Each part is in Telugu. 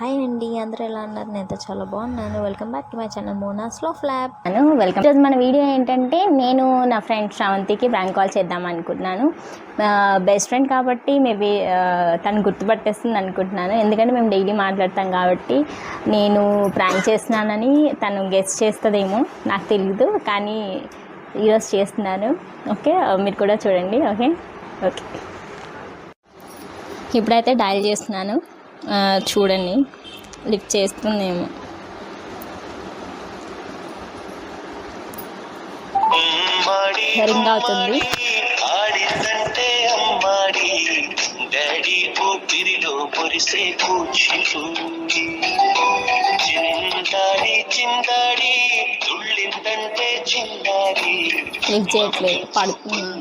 హాయ్ అండి, అందరూ ఎలా ఉన్నారు? నేనైతే చాలా బాగున్నాను. Welcome back to my channel Mona's లో ఫ్లాప్. వెల్కమ్. ఈరోజు మన వీడియో ఏంటంటే, నేను నా ఫ్రెండ్ శ్రావంతికి ప్రాంక్ కాల్ చేద్దాం అనుకుంటున్నాను. బెస్ట్ ఫ్రెండ్ కాబట్టి మేబీ తను గుర్తుపట్టేస్తుంది అనుకుంటున్నాను. ఎందుకంటే మేము డైలీ మాట్లాడతాం కాబట్టి నేను ప్రాంక్ చేస్తున్నానని తను గెస్ చేస్తుందేమో నాకు తెలియదు, కానీ ఈరోజు చేస్తున్నాను. ఓకే, మీరు కూడా చూడండి. ఓకే ఓకే ఇప్పుడైతే డయల్ చేస్తున్నాను, చూడండి లిఫ్ట్ చేస్తుందేమో. రింగ్ అవుతుంది. లిఫ్ట్ చేయట్లేదు, పడుతున్నాను.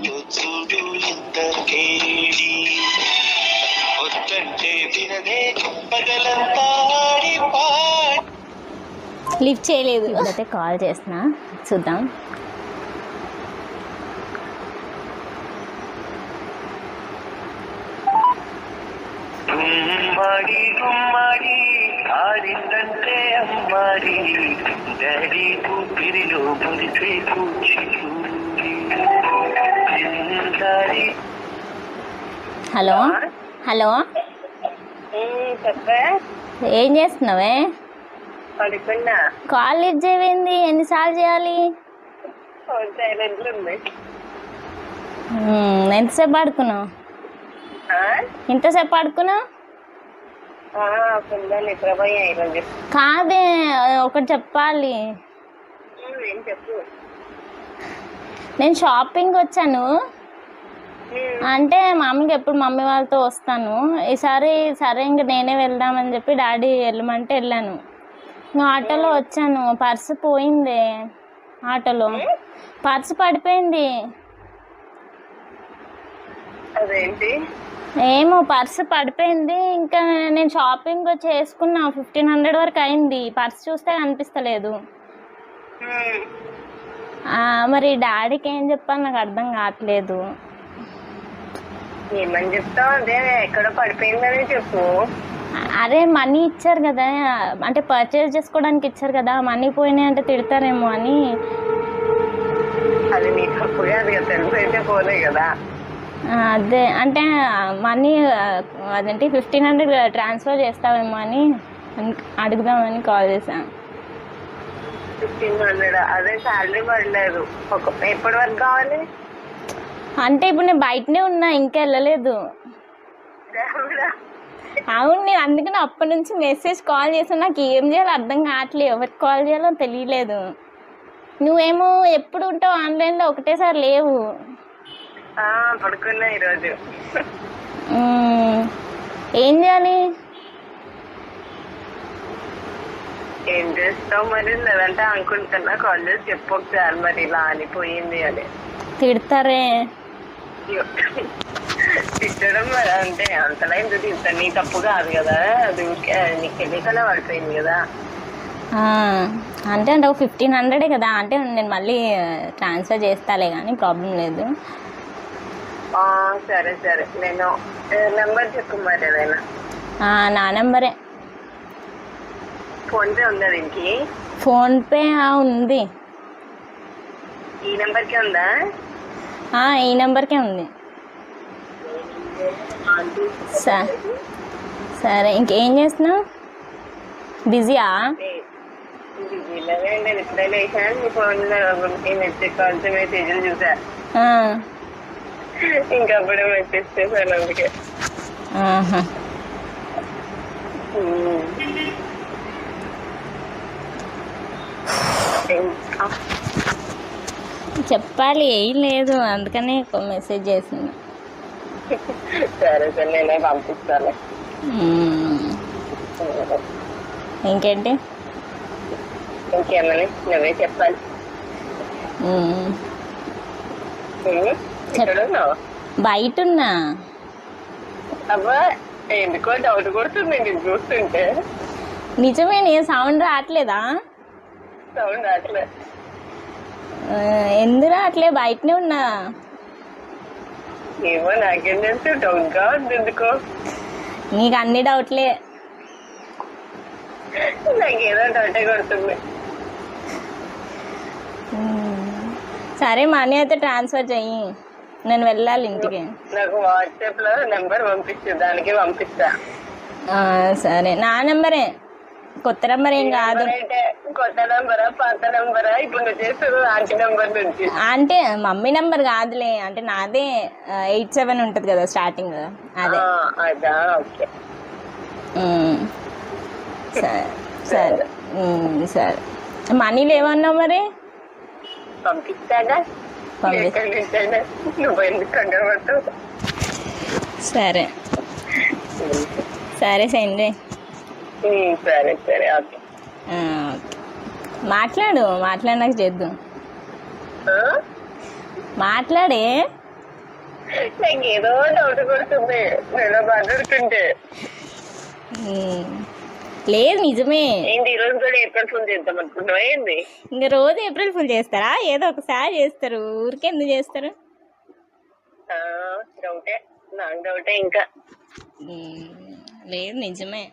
లిఫ్ట్ చేయలేదు. ఇప్పుడైతే కాల్ చేస్తున్నా, చూద్దాం. హలో హలో, ఏం చేస్తున్నావే? కాల్ లిఫ్ట్ చేయవేంది? ఎన్నిసార్లు చేయాలి? ఎంతసేపు పడుకున్నావు? ఇంతసేపు పడుకున్నావు? కాదే, ఒకటి చెప్పాలి. నేను షాపింగ్ వచ్చాను. అంటే మామూలుగా ఎప్పుడు మమ్మీ వాళ్ళతో వస్తాను. ఈసారి సరే ఇంక నేనే వెళ్దామని చెప్పి డాడీ వెళ్ళమంటే వెళ్ళాను. ఆటోలో వచ్చాను, పర్సు పోయింది. ఆటోలో పర్సు పడిపోయింది. ఏమో పర్సు పడిపోయింది. ఇంకా నేను షాపింగ్ చేసుకున్నా, 1500 వరకు అయింది. పర్సు చూస్తే కనిపిస్తలేదు. మరి డాడీకి ఏం చెప్పాలి నాకు అర్థం కావట్లేదు. ఏమని చెప్తావు? అదే ఎక్కడో పడిపోయిందని చెప్పు. అరే మనీ ఇచ్చారు కదా, అంటే పర్చేజ్ చేసుకోవడానికి ఇచ్చారు కదా, మనీ పోయినాయి అంటే తిడతారేమో అని. అది నీ తప్పు కాదు కదా, తెలుసు అయితే పోలే కదా. అదే అంటే మనీ అదేంటి 1500 ట్రాన్స్ఫర్ చేస్తావేమో అని అడుగుదామని కాల్ చేశాను. 1500? అదే శాలరీ పడలేదు. ఎప్పటి వరకు కావాలి? అంటే ఇప్పుడు నేను బయటనే ఉన్నా, ఇంకా వెళ్ళలేదు. అవును, నేను అందుకని అప్పటి నుంచి మెసేజ్ కాల్ చేసాను. నాకు ఏం చేయాలో అర్థం కావట్లేదు, ఎవరికి కాల్ చేయాలో తెలియలేదు. నువ్వేమో ఎప్పుడు ఉంటావు ఆన్లైన్లో, ఒకటేసారి లేవు. పడుకున్నా ఈరోజు. ఏం చేయాలి? ఏం చేస్తావు మరి? లేదంటే అనుకుంటున్నా కాల్ చేసి చెప్పు ఒకసారి, మరి ఇలా అనిపోయింది అని. తిడతారే? తిట్టడం మరి అంటే అంతలా ఎందుకు తింటాను? నీ తప్పు కాదు కదా, అది నీకు తెలియకనే పడిపోయింది కదా. అంటే 1500 కదా, అంటే నేను మళ్ళీ ట్రాన్స్ఫర్ చేస్తాలే కానీ ప్రాబ్లం లేదు. సరే సరే, నేను నెంబర్ చెప్పు మరి ఏదైనా. నా నెంబరే. ఫోన్పే ఉందా దీనికి? ఫోన్పే ఉంది. ఈ నెంబర్కే ఉందా? ఈ నెంబర్కే ఉంది. సరే, ఇంకేం చేస్తున్నావు? బిజీయా? బిజీలోనే ఉండేది. ఇప్పుడే లేచాను, మీ ఫోన్లో మెసేజ్ కాల్స్ మెసేజ్లు చూసా. ఇంకా అప్పుడే మెసేజ్ చేశాను, అందుకే. చెప్పాలి, ఏం లేదు, అందుకని మెసేజ్ చేసింది. సరే సరే, నేనే పంపిస్తాను. ఇంకేంటి? ఇంకేమని నువ్వే చెప్పాలి. బయట ఉన్నా. అబ్బా, ఎందుకో డౌట్ కొడుతుంది నేను చూస్తుంటే. నిజమే, సౌండ్ రావట్లేదా? సౌండ్ రావట్లేదు. ఎందురా అట్లే బయటనే ఉన్నా. ఏమో నాకేం తెలుసు, డౌట్గా ఉంది ఎందుకో. నీకు అన్ని డౌట్లే. నాకు ఏదో డౌటే కొడుతుంది. సరే మనీ అయితే ట్రాన్స్ఫర్ చెయ్యి, నేను వెళ్ళాలి ఇంటికి. నాకు వాట్సాప్ లో నెంబర్ పంపించు, దానికి పంపిస్తా. సరే, నా నెంబరే, కొత్త నెంబర్ ఏం కాదు. అంటే కొత్త నెంబరా పాత నెంబరా? ఇప్పుడు నువ్వు చేస్తుంది ఆంటీ నెంబర్ నుంచి. అంటే మమ్మీ నెంబర్ కాదులే, అంటే నాదే 87 ఉంటుంది కదా స్టార్టింగ్, అదే. అదా, ఓకే. సరే సరే సరే. మనీ లేవన్నావు మరి? పంపిస్తాగా, నువ్వు ఎందుకు కంగారు పడతావు? సరే సరే సెండ్ చేయి. సరే సరే, ఓకే. మాట్లాడినాక చేద్దాం. మాట్లాడే, నాకు ఏదో డౌట్ కొడుతుంది నేను మాట్లాడుతుంటే. లేదు నిజమే. ఏంటి ఈరోజు కూడా ఏప్రిల్ ఫుల్ చేద్దాం అనుకుంటున్నావా ఏంది? ఇంకా రోజు ఏప్రిల్ ఫుల్ చేస్తారా? ఏదో ఒకసారి చేస్తారు, ఊరికే ఎందుకు చేస్తారు? డౌటే, నాకు డౌటే ఇంకా. లేదు నిజమే.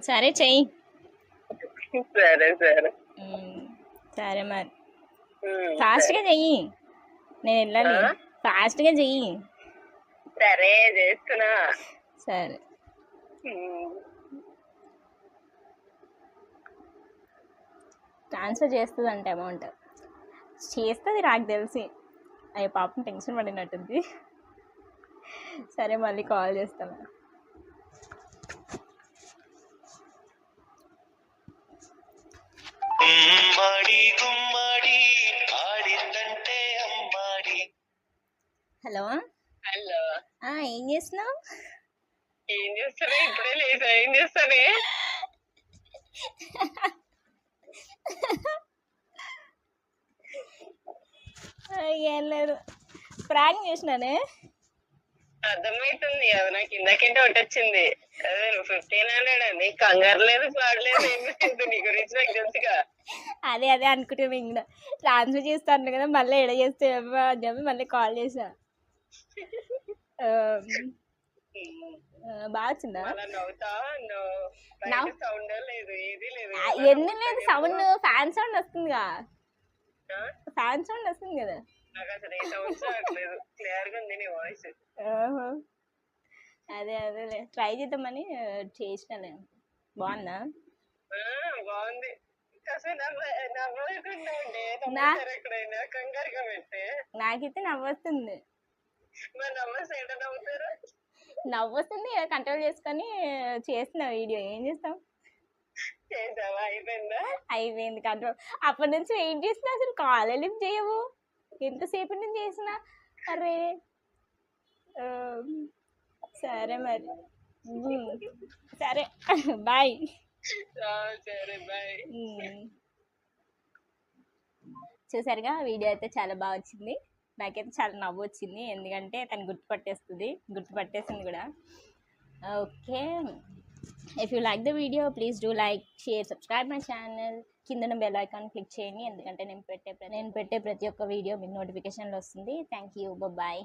సరే చెయ్యి. సరే సరే సరే మరి ఫాస్ట్గా చెయ్యి, నేను వెళ్ళాలి. ఫాస్ట్గా చెయ్యి. సరే చేస్తున్నా. సరే. ట్రాన్స్ఫర్ చేస్తుంది అంటే అమౌంట్ చేస్తుంది నాకు తెలిసి. అయ్యో పాపం టెన్షన్ పడినట్టుంది. సరే మళ్ళీ కాల్ చేస్తాను. హలో హలో, ఏం చేస్తున్నావు? ఏం చేస్తానే? ఇప్పుడే లేదా? ఏం చేస్తానే? ఏం లేదు, ప్రాంక్ చేసినానే. అర్థమవుతుంది, అది నాకు ఇందాకంటే ఒకటి వచ్చింది. అదే నువ్వు 1500 అని కంగారు లేదు, పాడలేదు, ఏమి లేదు. నీ గురించి నాకు తెలుసుగా. అదే అనుకుంటున్నా. ఇంకా ట్రాన్స్ఫర్ చేస్తాను కదా, మళ్ళీ ఎడ చేస్తే అని చెప్పి మళ్ళీ కాల్ చేసా. బాగా వచ్చిందా? సౌండ్ లేదు, ఏది లేదు. ఎందుకు లేదు సౌండ్? ఫ్యాన్ సౌండ్ వస్తుందిగా, ఫ్యాన్ సౌండ్ వస్తుంది కదా. నాకు అసలు ఏ సౌండ్స్ రావట్లేదు, క్లియర్ గా ఉంది నీ వాయిస్. అదేలే, ట్రై చేద్దామని చేసినాలే. బాగుందా? బాగుంది. కంగారుగా పెట్టే నాకైతే నవ్వొస్తుంది. నవ్వొస్తుంది, కంట్రోల్ చేసుకొని చేసిన వీడియో. ఏం చేస్తాం? అయిపోయింది కంట్రోల్. అప్పటి నుంచి వెయిట్ చేసినా, అసలు కాల్ లిఫ్ట్ చేయవు. ఎంతసేపటి నుంచి చేసినా. అరే సరే మరి, సరే బాయ్. చూసారుగా, వీడియో అయితే చాలా బాగా వచ్చింది. నాకైతే చాలా నవ్వు వచ్చింది, ఎందుకంటే తను గుర్తుపట్టేసింది కూడా. Okay, if you like the video please do like, share, subscribe my channel. కింద బెల్ ఐకాన్ క్లిక్ చేయండి, ఎందుకంటే నేను పెట్టే ప్రతి ఒక్క వీడియో మీకు నోటిఫికేషన్లో వస్తుంది. Thank you, bye.